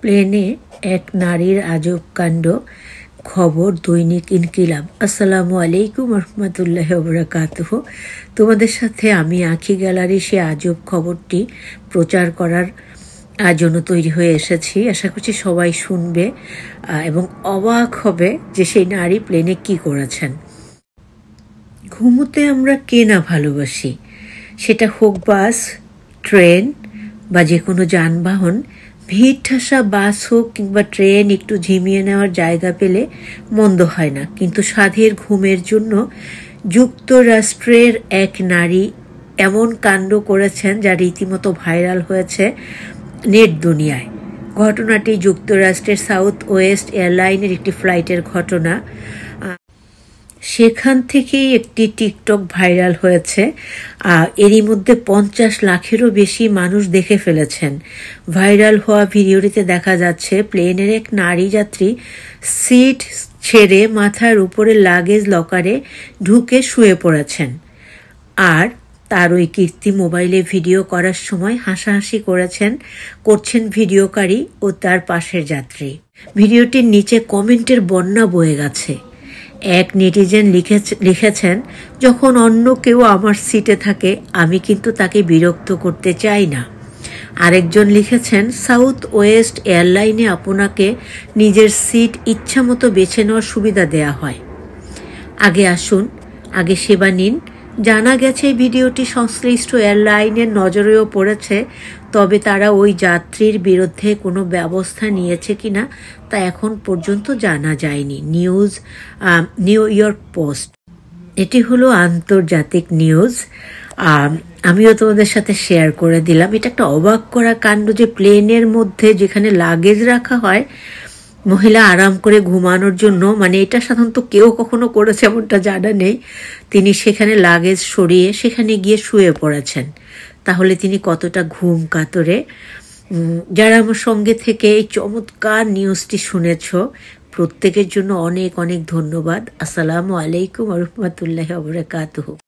প্লেনে এক নারীর আজব কাণ্ড। খবর দৈনিক ইনকিলাব। আসসালামু আলাইকুম রহমতুল্লাহি ওয়া বারাকাতুহু। তোমাদের সাথে আমি আঁখি গ্যালারি সে আজব খবরটি প্রচার করার জন্য তৈরি হয়ে এসেছি। আশা করছি সবাই শুনবে এবং অবাক হবে যে সেই নারী প্লেনে কি করেছেন। ঘুমোতে আমরা কে না ভালোবাসি, সেটা হোক বাস, ট্রেন বা যে কোনো যানবাহন। ভিড় ঠাসা বাস হোক কিংবা ট্রেন, একটু ঝিমিয়ে নেওয়ার জায়গা পেলে মন্দ হয় না। কিন্তু স্বাধীর ঘুমের জন্য যুক্তরাষ্ট্রের এক নারী এমন কাণ্ড করেছেন যা রীতিমতো ভাইরাল হয়েছে নেট দুনিয়ায়। ঘটনাটি যুক্তরাষ্ট্রের সাউথ ওয়েস্ট এয়ারলাইনের একটি ফ্লাইটের ঘটনা। সেখান থেকেই একটি টিকটক ভাইরাল হয়েছে। এরই মধ্যে 50 লাখেরও বেশি মানুষ দেখে ফেলেছেন। ভাইরাল হওয়া ভিডিওটিতে দেখা যাচ্ছে প্লেনের এক নারী যাত্রী সিট ছেড়ে মাথার উপরে লাগেজ লকারে ঢুকে শুয়ে পড়েছেন, আর তার ওই কীর্তি মোবাইলে ভিডিও করার সময় হাসাহাসি করছেন ভিডিওকারী ও তার পাশের যাত্রী। ভিডিওটির নিচে কমেন্টের বন্যা বয়ে গেছে। এক নেটিজেন লিখেছেন, যখন অন্য কেউ আমার সিটে থাকে আমি কিন্তু তাকে বিরক্ত করতে চাই না। আরেকজন লিখেছেন, সাউথ ওয়েস্ট এয়ারলাইনে আপনাকে নিজের সিট ইচ্ছামতো বেছে নেওয়ার সুবিধা দেয়া হয়। আগে আসুন, আগে সেবা নিন। জানা গেছে এই ভিডিওটি সংশ্লিষ্ট এয়ারলাইনের নজরেও পড়েছে, তবে তারা ওই যাত্রীর বিরুদ্ধে কোনো ব্যবস্থা নিয়েছে কিনা তা এখন পর্যন্ত জানা যায়নি। নিউ ইয়র্ক পোস্ট, এটি হলো আন্তর্জাতিক নিউজ। আমিও তোমাদের সাথে শেয়ার করে দিলাম। এটা একটা অবাক করা কাণ্ড যে প্লেনের মধ্যে যেখানে লাগেজ রাখা হয় মহিলা আরাম করে ঘুমানোর জন্য, মানে এটা সাধারণত কেউ কখনো করেছে এমনটা জানা নেই, তিনি সেখানে লাগেজ সরিয়ে সেখানে গিয়ে শুয়ে পড়েছেন। তাহলে তিনি কতটা ঘুম কাতরে। যারা আমার সঙ্গে থেকে এই চমৎকার নিউজটি শুনেছ প্রত্যেকের জন্য অনেক অনেক ধন্যবাদ। আসসালামু আলাইকুম রহমতুল্লাহি ওয়া বারাকাতুহু।